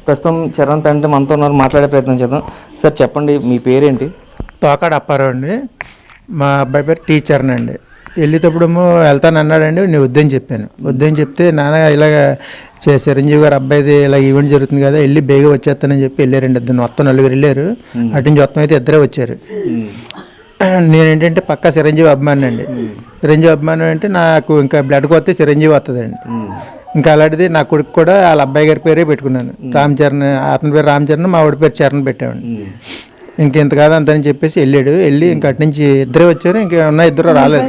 ప్రస్తుతం చరణ్ తండ్రి మనతో ఉన్నారు, మాట్లాడే ప్రయత్నం చేద్దాం. సార్ చెప్పండి, మీ పేరేంటి? తోకాడ అప్పారావు అండి. మా అబ్బాయి పేరు టీచర్ అండి. వెళ్ళేటప్పుడేమో వెళ్తాను అన్నాడండి. నేను వద్దని చెప్పాను. వద్దని చెప్తే నాన్న ఇలాగ చిరంజీవి గారు అబ్బాయిది ఇలా ఈవెంట్ జరుగుతుంది కదా, వెళ్ళి బేగా వచ్చేస్తానని చెప్పి వెళ్ళారండి. ఇద్దరు మొత్తం 4 వెళ్ళారు. అటు నుంచి మొత్తం అయితే 2 వచ్చారు. నేనేంటంటే పక్కా చిరంజీవి అభిమాని అండి. చిరంజీవి అభిమానం అంటే నాకు ఇంకా బ్లడ్కి వస్తే చిరంజీవి వస్తుందండి. ఇంకా అలాంటిది నా కొడుకు కూడా వాళ్ళ అబ్బాయి గారి పేరే పెట్టుకున్నాను, రామ్ చరణ్. అతని పేరు రామ్ చరణ్, మా వాడి పేరు చరణ్ పెట్టామండి. ఇంకెంత కాదు అంతని చెప్పేసి వెళ్ళి ఇంకా అటు నుంచి 2 వచ్చారు. ఇంకా ఉన్న 2 రాలేదు.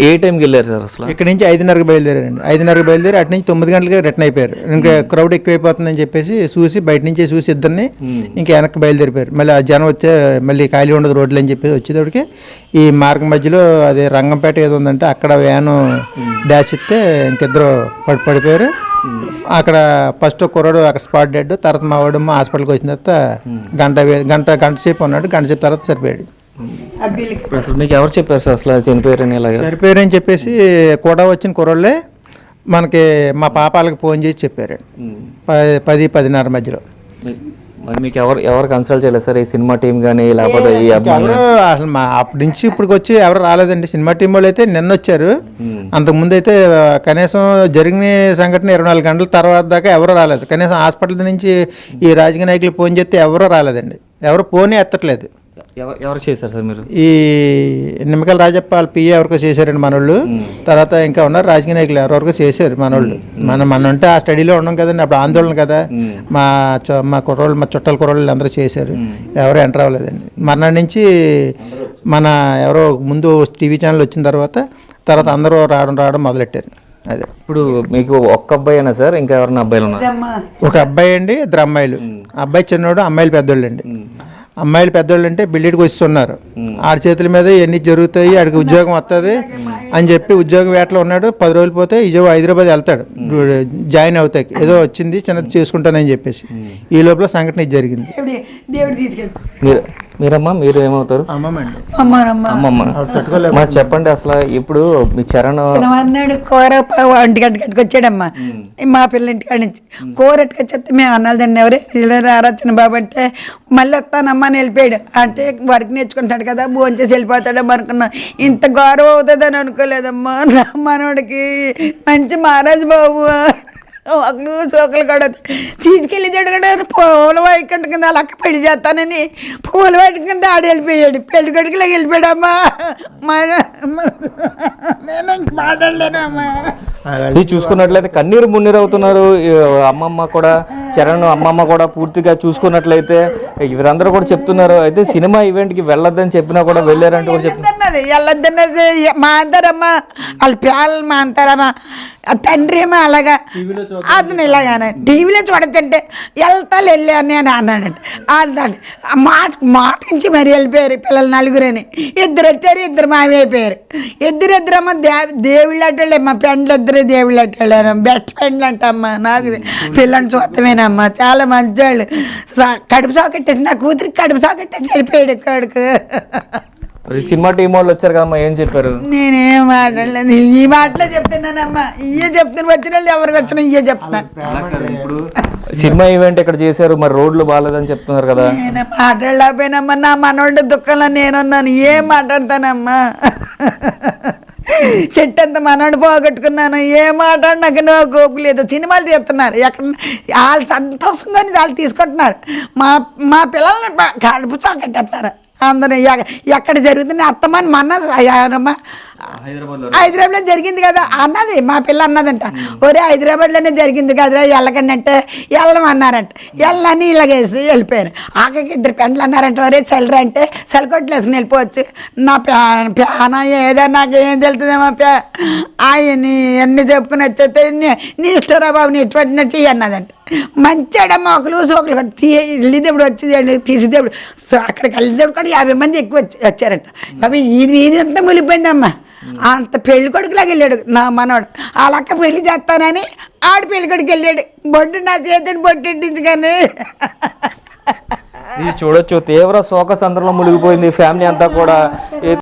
ఏ టైంకి వెళ్ళారు సార్ అసలు? ఇక్కడ నుంచి 5:30కి బయలుదేరారండి. 5:30కి బయలుదేరి అటు నుంచి 9 గంటలకి రిటర్న్ అయిపోయారు. ఇంకా క్రౌడ్ ఎక్కువైపోతుందని చెప్పేసి చూసి బయట నుంచి చూసి ఇద్దరిని ఇంకా వెనక్కి బయలుదేరిపోయారు. మళ్ళీ ఆ జనం వచ్చే మళ్ళీ ఖాళీ ఉండదు రోడ్లు అని చెప్పేసి వచ్చేటప్పటికి ఈ మార్గం మధ్యలో అదే రంగంపేట ఏదో ఉందంటే అక్కడ వ్యాను డాష్ ఇస్తే ఇంకిద్దరు పడిపోయారు. అక్కడ ఫస్ట్ కుర్రాడు అక్కడ స్పాట్ డెడ్. తర్వాత మా వాడు హాస్పిటల్కి వచ్చిన తర్వాత గంట సేపు ఉన్నాడు. గంట సేపు తర్వాత చనిపోయాడు. మీకు ఎవరు చెప్పారు సార్ అసలు చనిపోయారని? చనిపోయారని చెప్పేసి కూడా వచ్చిన కుర్రోళ్ళే మనకి మా పాపాలకు ఫోన్ చేసి చెప్పారు. 10-10:30 మధ్యలో. మరి మీకు ఎవరు కన్సల్ట్ చేయలేదు సార్? ఈ సినిమా టీం కానీ లేకపోతే ఈ ఎవరు అసలు మా అప్పటి నుంచి ఇప్పటికి వచ్చి ఎవరు రాలేదండి. సినిమా టీం వాళ్ళు అయితే నిన్న వచ్చారు. అంతకుముందు అయితే కనీసం జరిగిన సంఘటన 24 గంటల తర్వాత దాకా ఎవరు రాలేదు. కనీసం హాస్పిటల్ నుంచి ఈ రాజకీయ నాయకులు ఫోన్ చేస్తే ఎవరూ రాలేదండి. ఎవరు ఫోనే ఎత్తట్లేదు. ఎవరు చేశారు సార్ మీరు? ఈ నిమ్మకాయల రాజప్ప వాళ్ళ పిఏ ఎవరికో చేశారండి మనోళ్ళు. తర్వాత ఇంకా ఉన్నారు రాజకీయ నాయకులు ఎవరెవరికో చేశారు మనోళ్ళు. మనం అంటే ఆ స్టడీలో ఉన్నాం కదండి, అప్పుడు ఆందోళన కదా. మా కుర్రోళ్ళు, మా చుట్టాల కుర్రోళ్ళు అందరూ చేశారు. ఎవరు ఎంటర్ అవ్వలేదండి. మర్నాడు నుంచి మన ఎవరో ముందు టీవీ ఛానల్ వచ్చిన తర్వాత అందరూ రావడం మొదలెట్టారు. అదే ఇప్పుడు మీకు ఒక్క అబ్బాయి అయినా సార్, ఇంకా ఎవరైనా అబ్బాయిలు ఉన్నారు? ఒక అబ్బాయి అండి, 2 అమ్మాయిలు. అబ్బాయి చిన్నోడు, అమ్మాయిలు పెద్దోళ్ళు అండి. అమ్మాయిలు పెద్దోళ్ళు అంటే బిల్డింగ్కి వస్తున్నారు. ఆడి చేతుల మీద ఎన్ని జరుగుతాయి, ఆడికి ఉద్యోగం వస్తుంది అని చెప్పి ఉద్యోగం వేటలో ఉన్నాడు. 10 రోజులు పోతే హైదరాబాద్ వెళ్తాడు జాయిన్ అవుతాయి. ఏదో వచ్చింది చిన్నది చేసుకుంటానని చెప్పేసి ఈ లోపల సంఘటన ఇది జరిగింది. మీరమ్మా, మీరు ఏమవుతారు? అమ్మమ్మ. చెప్పండి అసలు ఇప్పుడు మీ చరణ్ అన్నాడు కూర 1 గంటకి వచ్చాడమ్మా మా పిల్లల ఇంటికాడ నుంచి. కూర ఎట్టుకొచ్చేస్తే మేము అన్నాలు తిన్న ఎవరే రారచ్చిన బాబు అంటే మళ్ళీ వస్తానమ్మా అని వెళ్ళిపోయాడు. అంటే వర్క్ నేర్చుకుంటాడు కదా, భోజనం చేసి వెళ్ళిపోతాడమ్మా అనుకున్నా. ఇంత గౌరవం అవుతుందని అనుకోలేదమ్మా. నా మనోడికి మంచి మహారాజు బాబు ఒకళ్ళు చోకలు కూడా తీసుకెళ్ళి కూడా పూల వాయికంట కింద అలా పెళ్లి చేస్తానని పూల వాటి కింద ఆడి వెళ్ళిపోయాడు. పెళ్లి కొడుకులోకి వెళ్ళిపోయాడమ్మా. నేను ఇంక మాట్లాడలేను అమ్మా. ఇది చూసుకున్నట్లయితే కన్నీరు మున్నీరు అవుతున్నారు. అమ్మమ్మ కూడా, చరణ్ అమ్మమ్మ కూడా పూర్తిగా చూసుకున్నట్లయితే వీరందరూ కూడా చెప్తున్నారు. అయితే సినిమా ఈవెంట్కి వెళ్ళొద్దని చెప్పినా కూడా వెళ్ళారంటూ కూడా చెప్తున్నది. వెళ్ళొద్దన్నది మా అంటారమ్మా, వాళ్ళ పిల్లలు మా అంటారమ్మా. తండ్రి ఏమో అలాగా అతను ఇలాగానే టీవీలో చూడొద్దంటే వెళ్ళాను అని అన్నాడంటే అదండి మాటించి మరి వెళ్ళిపోయారు పిల్లలు 4 ఇద్దరు వచ్చారు. 2 మావి అయిపోయారు. ఇద్దరమ్మ దేవుళ్ళు అట్టాళ్ళే. మా ఫ్రెండ్లు 2 దేవుళ్ళు అట్టాళ్ళారు. బెస్ట్ ఫ్రెండ్లు అంటమ్మా. నాకు పిల్లల్ని చూస్తామేనమ్మా. చాలా మంచివాళ్ళు. కడుపు సాకెట్టేసి నా కూతురికి కడుపు సాకెట్టేసి వెళ్ళిపోయాడు కొడుకు. సినిమా టీం వాళ్ళు వచ్చారు కదమ్మా, ఏం చెప్పారు? నేనేం మాట్లాడలేదు. ఈ మాటలే చెప్తున్నానమ్మా. ఇయ్యే చెప్తాను. వచ్చిన వాళ్ళు ఎవరికి వచ్చినా ఇయ్యే చెప్తాను. ఇప్పుడు సినిమా ఈవెంట్ ఇక్కడ చేశారు, మరి రోడ్లు బాగాలేదని చెప్తున్నారు కదా. నేను మాట్లాడలేకపోయినమ్మా. నా మనోడి దుఃఖంలో నేనున్నాను. ఏం మాట్లాడతానమ్మా. చెట్టంత మనోడు పోగొట్టుకున్నాను. ఏ మాట్లాడి నాకు గోపు లేదు. సినిమాలు తీస్తున్నారు ఎక్కడ వాళ్ళు సంతోషంగా వాళ్ళు తీసుకుంటున్నారు. మా పిల్లల్ని కడుపు కట్టేస్తారు అందరూ. ఎక్కడ జరుగుతుంది అత్తమ్మని మన్నమ్మా. హైదరాబాద్లో జరిగింది కదా అన్నది. మా పిల్ల అన్నదంట, ఒరే హైదరాబాద్లోనే జరిగింది కదరా వెళ్ళకండి అంటే వెళ్ళమన్నారంట. వెళ్ళని ఇలాగేసి వెళ్ళిపోయారు. ఆఖరికి 2 పెండ్లు అన్నారంట, ఒరే చల్లరా అంటే చలికొట్లు వేసుకుని వెళ్ళిపోవచ్చు. నా ప్యాన ఏదో నాకు ఏం తెలుతుందేమో ఆయన్ని అన్నీ చెప్పుకుని వచ్చేస్తే నీ ఇష్టరా బాబు నీ ఇటువంటి అన్నదంట. మంచిడమ్మా. ఒకరు వెళ్ళిదేప్పుడు వచ్చి తీసేదేప్పుడు అక్కడికి వెళ్ళేదేప్పుడు కూడా 50 మంది ఎక్కువ వచ్చారంట. అవి ఇది అంతా ములిపోయిందమ్మా. అంత పెళ్లి కొడుకులాగా వెళ్ళాడు నా మనోడు. ఆ లక్క పెళ్లి చేస్తానని ఆడు పెళ్లి కొడుకు వెళ్ళాడు. బొడ్డు నా చేతిని బొట్టెట్టించి కానీ చూడొచ్చు తీవ్ర శోక సందర్భంలో మునిగిపోయింది ఫ్యామిలీ అంతా కూడా.